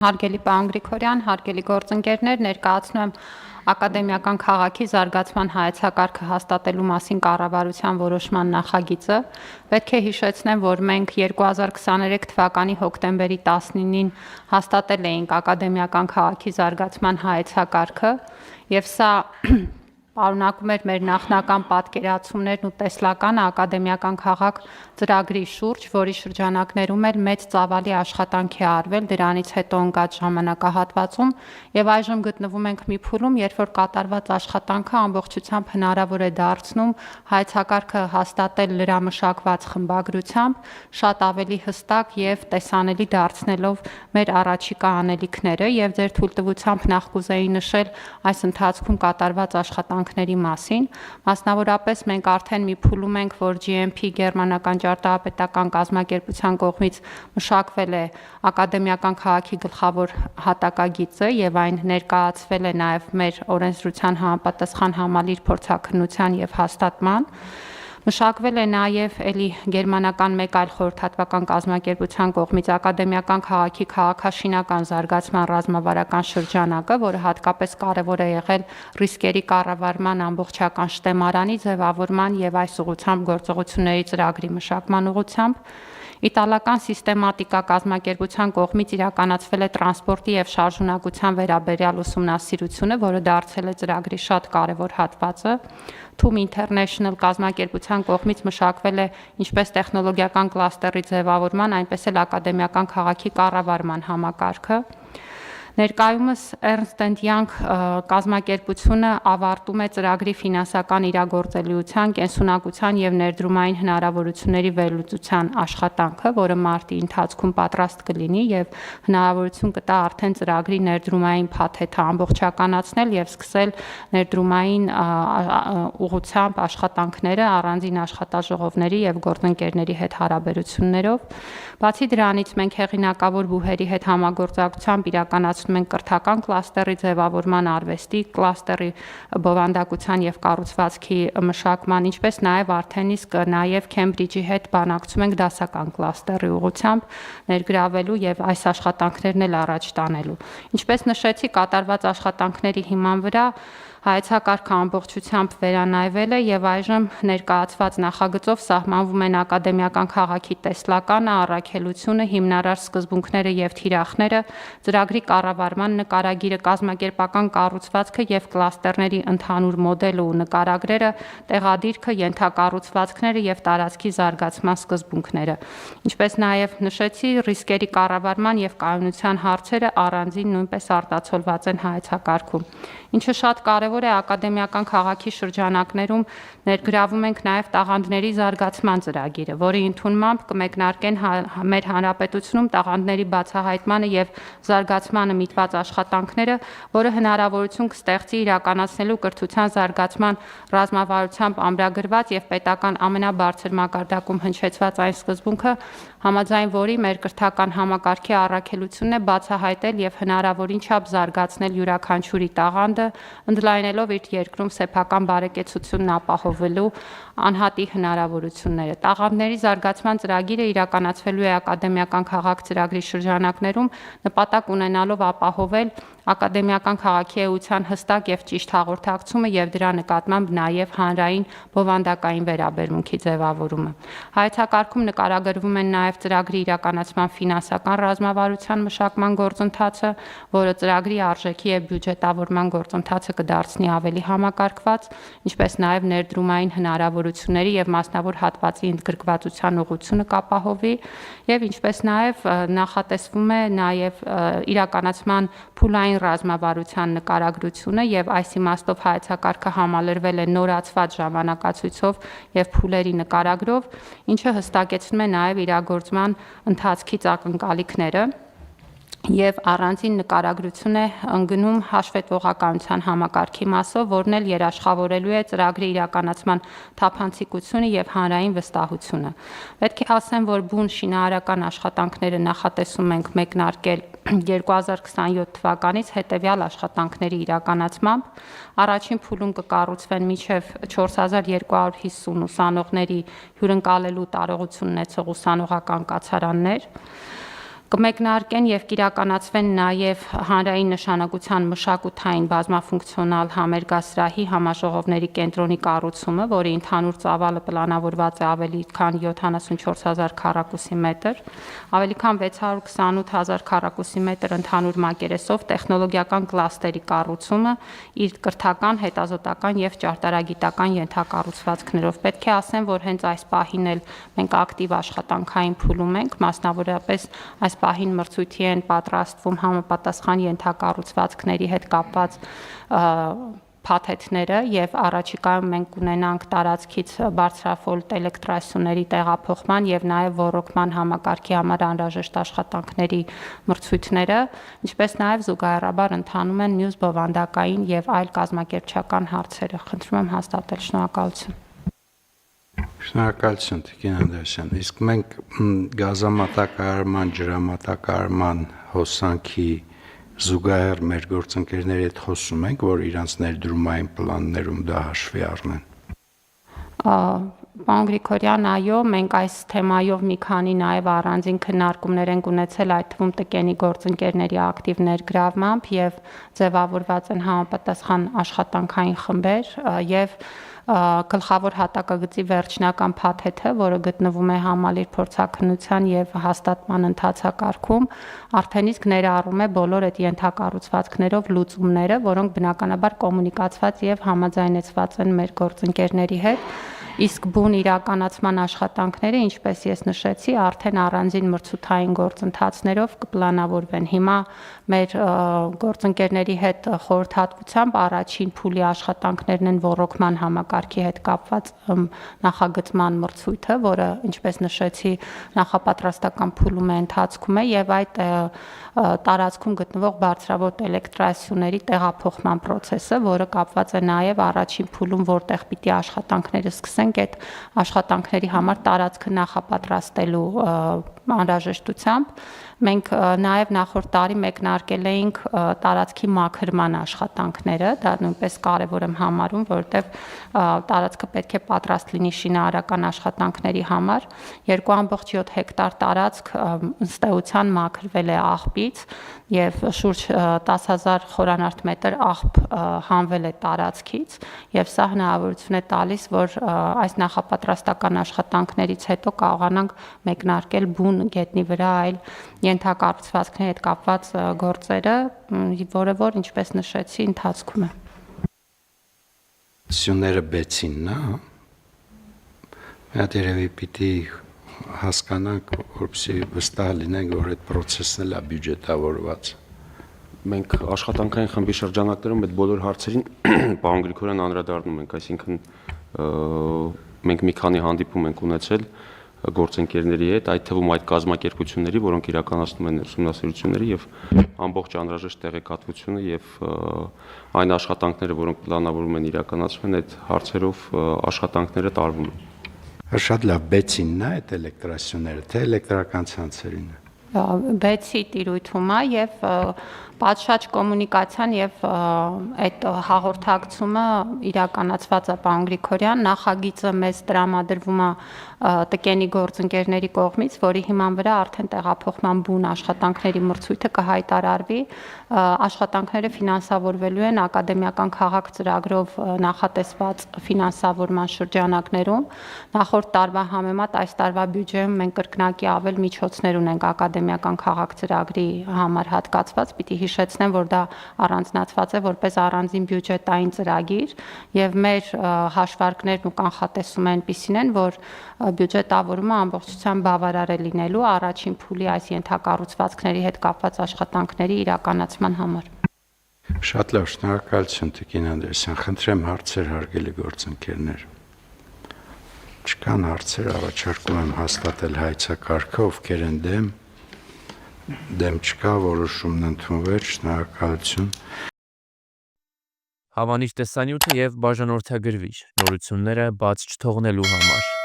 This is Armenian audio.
Հարգելի պարոն Գրիգորյան, հարգելի գործընկերներ, ներկայացնում եմ ակադեմիական քաղաքի զարգացման հայեցակարգը հաստատելու մասին կառավարության որոշման նախագիծը։ Պետք է հիշեցնեմ, որ մենք 2023 թվականի հոկտեմբերի 19-ին հաստատել էինք ակադեմիական քաղաքի զարգացման հայեցակարգը, եւ սա պարունակում էր մեր նախնական պատկերացումներն ու տեսլականը ակադեմիական քաղաք ծրագրի շուրջ, որի շրջանակներում էլ մեծ ծավալի աշխատանք է արվել դրանից հետո ընկած ժամանակահատվածում, եւ այժմ գտնվում ենք մի փուլում, երբ որ կատարված աշխատանքը ամբողջությամբ հնարավոր է դարձնում հայեցակարգը հաստատել լրամշակված խմբագրությամբ, շատ ավելի հստակ եւ տեսանելի դարձնելով մեր առաջիկա անելիքները, եւ ձեր թույլտվությամբ նախ կուզեի նշել այս ընթացքում կատարված աշխատանքների մասին։ Մասնավորապես մենք արդեն մի փուլում ենք, որ GMP գերմանական ճարտարապետական կազմակերպության կողմից մշակվել է ակադեմիական քաղաքի գլխավոր հատակագիծը եւ այն ներկայացվել է նաեւ մեր օրենսդրության համապատասխան համալիր փորձաքննության եւ հաստատման։ Մշակվել է նաև էլի գերմանական մեկ այլ խորհրդատվական կազմակերպության կողմից ակադեմիական քաղաքի քաղաքաշինական զարգացման ռազմավարական շրջանակը, որը հատկապես կարևոր է եղել ռիսկերի կառավարման ամբողջական շտեմարանի ձևավորման եւ այս ուղղությամբ գործողությունների ծրագրի մշակման ուղղությամբ։ Իտալական սիստեմատիկա կազմակերպության կողմից իրականացվել է տրանսպորտի եւ շարժունակության վերաբերյալ ուսումնասիրությունը, որը դարձել է ծրագրի շատ կարևոր հատվածը։ TUM International կազմակերպության կողմից մշակվել է ինչպես տեխնոլոգիական կլաստերի ձևավորման, այնպես էլ ակադեմիական քաղաքի կառավարման համակարգը։ Ներկայումս Ernst & Young կազմակերպությունը ավարտում է ծրագրի ֆինանսական իրագործելիության, կենսունակության եւ ներդրումային հնարավորությունների վերլուծության աշխատանքը, որը մարտի ընթացքում պատրաստ կլինի եւ հնարավորություն կտա արդեն ծրագրի ներդրումային փաթեթը ամբողջականացնել եւ սկսել ներդրումային ուղղությամբ աշխատանքները առանձին աշխատաժողովների եւ գործընկերների հետ հարաբերություններով։ Բացի դրանից մենք հեղինակավոր բուհերի հետ համագործակցությամբ իրականացնում ենք կրթական կլաստերի ձևավորման, արվեստի կլաստերի բովանդակության եւ կառուցվածքի մշակման, ինչպես նաեւ արդեն իսկ նաեւ Քեմբրիջի հետ բանակցում ենք դասական կլաստերի ուղղությամբ ներգրավելու եւ այս աշխատանքներն էլ առաջ տանելու։ Ինչպես նշեցի, կատարված աշխատանքների հիման վրա հայեցակարգը ամբողջությամբ վերանայվել է եւ այժմ ներկայացված նախագծով սահմանվում են ակադեմիական քաղաքի տեսլականը, առաքելությունը, հիմնարար սկզբունքները եւ թիրախները, ծրագրի կառավարման նկարագիրը, կազմակերպական կառուցվածքը եւ կլաստերների ընդհանուր մոդելը ու նկարագրերը, տեղադիրքը, ենթակառուցվածքները եւ տարածքի զարգացման սկզբունքները։ Ինչպես նաեւ նշեցի, ռիսկերի կառավարման եւ կայունության հարցերը առանձին նույնպես արտացոլված են հայեցակարգում։ Ինչը շատ կարևոր է, ակադեմիական քաղաքի շրջանակներում ներգրավում ենք նաև տաղանդների զարգացման ծրագիրը, որի ընդունմամբ կմեկնարկեն մեր հանրապետությունում տաղանդների բացահայտմանը եւ զարգացմանը միտված աշխատանքները, որը հնարավորություն կստեղծի իրականացնելու կրթության զարգացման ռազմավարությամբ ամրագրված եւ պետական ամենաբարձր մակարդակում հնչեցված այն սկզբունքը, համաձայն որի մեր կրթական համակարգի առաքելությունն է բացահայտել եւ հնարավորին չափ զարգացնել յուրաքանչյուրի տաղանդը, ընդլայնելով իր երկրում սեփական բարեկեցությունն ապահովելու անհատի հնարավորությունները։ Տաղանդների զարգացման ծրագիրը իրականացվելու է ակադեմիական քաղաք ծրագրի շրջանակներում, նպատակ ունենալով ապահովել ակադեմիական քաղաքի էության հստակ եւ ճիշտ հաղորդակցումը եւ դրա նկատմամբ նաեւ հանրային բովանդակային վերաբերմունքի ձևավորումը։ Հայեցակարգում նկարագրվում են նաեւ ծրագրի իրականացման ֆինանսական ռազմավարության մշակման գործընթացը, որը ծրագրի արժեքի եւ բյուջետավորման գործընթացը կդարձնի ավելի համակարգված, ինչպես նաեւ ներդրումային հնարավորությունների եւ մասնավոր հատվածի ընդգրկվածության ուղղությունը կապահովի եւ ինչպես նաեւ նախատեսվում է նաեւ իրականացման փուլային ռազմավարության նկարագրությունը եւ այս իմաստով հայեցակարգը համալրվել է նորացված ժամանակացույցով եւ փուլերի նկարագրով, ինչը հստակեցնում է նաեւ իրագործման ընթացքից ակնկալիքները եւ առանձին նկարագրություն է ընկնում հաշվետվողականության համակարգի մասով, որն էլ երաշխավորելու է ծրագրի իրականացման թափանցիկությունը եւ հանրային վստահությունը։ Պետք է ասեմ, որ բուն շինարարական աշխատանքները նախատեսում ենք մեկնարկել 2027 թվականից հետևյալ աշխատանքների իրականացմամբ առաջին փուլում կկառուցվեն մինչև 4250 ուսանողների հյուրընկալելու տարողություն ունեցող ուսանողական կացարաններ, Կմեկնարկեն եւ կիրականացվեն նաեւ հանրային նշանակության մշակութային բազմաֆունկցիոնալ համերգասրահի համաժողովների կենտրոնի կառուցումը, որի ընդհանուր ծավալը պլանավորված է ավելի քան 74,000 քառակուսի մետր, ավելի քան 628,000 քառակուսի մետր ընդհանուր մակերեսով տեխնոլոգիական կլաստերի կառուցումը իր կրթական, հետազոտական եւ ճարտարագիտական ենթակառուցվածքներով։ Պետք է ասեմ, որ հենց այս պահին էլ մենք ակտիվ աշխատանքային փուլում ենք, մասնավորապես այս պահին մրցույթի են պատրաստվում համապատասխան ենթակառուցվածքների հետ կապված փաթեթները եւ առաջիկայում մենք կունենանք տարածքից բարձրաֆոլտ էլեկտրասյուների տեղափոխման եւ նաեւ ոռոգման համակարգի համար անհրաժեշտ աշխատանքների մրցույթները, ինչպես նաեւ զուգահեռաբար ընթանում են մյուս բովանդակային եւ այլ կազմակերպչական հարցերը։ Խնդրում եմ հաստատել, շնորհակալություն։ Շնորհակալություն Տիկին Անդրեասյան, իսկ մենք գազամատակարարման, ջրամատակարարման հոսանքի զուգահեռ մեր գործընկերների հետ խոսում ենք, որ իրանց ներդրումային պլաններում դա հաշվի առնեն։ Պարոն Գրիգորյան, այո, մենք այս թեմայով մի քանի նաև առանձին քննարկումներ ենք ունեցել, այդ թվում տկենի գործընկերների ակտիվ ներգրավմամբ եւ ձևավորված են համապատասխան աշխատանքային խմբեր եւ գլխավոր հատակագծի վերջնական փաթեթը, որը գտնվում է համալիր փորձաքննության եւ հաստատման ընթացակարգում, արդեն իսկ ներառում է բոլոր այդ ենթակառուցվածքներով լուծումները, որոնք բնականաբար կոմունիկացված եւ համաձայնեցված են մեր գործընկերների հետ։ Իսկ բուն իրականացման աշխատանքները, ինչպես ես նշեցի, արդեն առանձին մրցութային գործընթացներով կպլանավորվեն։ Հիմա մեր գործընկերների հետ խորհրդատվությամբ առաջին փուլի աշխատանքներն են ոռոգման համակարգի հետ կապված նախագծման մրցույթը, որը, ինչպես նշեցի, նախապատրաստական փուլում է ընթացքում է եւ այդ տարածքում գտնվող բարձրավոտ էլեկտրասյուների տեղափոխման process-ը, որը կապված է նաեւ առաջին փուլում, որտեղ պիտի աշխատանքները սկսենք այդ աշխատանքների համար տարածքը նախապատրաստելու անհրաժեշտությամբ մենք նաև նախորդ տարի մեկնարկել էինք տարածքի մաքրման աշխատանքները, դա նույնպես կարևոր եմ համարում, որովհետև տարածքը պետք է պատրաստ լինի շինարարական աշխատանքների համար։ 2.7 հեկտար տարածք ըստ էության մաքրվել է աղբից եւ շուրջ 10,000 խորանարդ մետր աղբ հանվել է տարածքից եւ սա հնարավորություն է տալիս, որ այս նախապատրաստական աշխատանքներից հետո կարողանանք մեկնարկել բուն գետնի վրա այլ ենթակառուցվածքների հետ կապված գործերը, որը որ ինչպես նշեցի, ընթացքում է։ Սյուները բեցին, նա։ Մենք երևի պիտի հասկանանք, որպեսզի վստահ լինենք, որ այդ process-ն էլ է բյուջետավորված։ Մենք աշխատանքային խմբի շրջանակներում այդ բոլոր հարցերին պարոն Գրիգորյան անդրադառնում ենք, այսինքն մենք մի քանի հանդիպում ենք ունեցել գործընկերների հետ, այդ թվում այդ կազմակերպությունների, որոնք իրականացնում են ուսումնասիրությունները եւ ամբողջ անհրաժեշտ տեղեկատվությունը եւ այն աշխատանքները, որոնք պլանավորվում են իրականացվեն, այդ հարցերով աշխատանքները տարվում են։ Շատ լավ, բեցինն է այդ էլեկտրասյուները, թե էլեկտրական ցանցերին։ Բեցի տիրույթում է եւ պատշաճ կոմունիկացիան եւ այդ հաղորդակցումը իրականացված է պարոն Գրիգորյան, նախագիծը մեզ տրամադրվում է տկենի գործընկերների կողմից, որի հիման վրա արդեն տեղափոխման բուն աշխատանքների մրցույթը կհայտարարվի, աշխատանքները ֆինանսավորվելու են ակադեմիական քաղաք ծրագրով նախատեսված ֆինանսավորման շրջանակներում, նախորդ տարվա համեմատ այս տարվա բյուջեում մենք կրկնակի ավել միջոցներ ունենք ակադեմիական քաղաք ծրագրի համար հատկացված, պիտի հիշեցնեմ, որ դա առանձնացված է որպես առանձին բյուջետային ծրագիր եւ մեր հաշվարկներն ու կանխատեսումը այնպիսին են, որ բյուջետավորումը ամբողջությամբ բավարար է լինելու առաջին փուլի այս ենթակառուցվածքների հետ կապված աշխատանքների իրականացման համար։ Շատ լավ, շնորհակալություն Տիկին Անդրեասյան, խնդրեմ հարցեր հարգելի գործընկերներ։ Չկան հարցեր, առաջարկում եմ հաստատել հայցակարգը, ովքեր են դեմ չկա, որոշումն ընդունվել, շնորհակալություն։ Հավանիչ տեսանյութը եւ բաժանորդագրվիչ նորությունները բաց չթողնելու համար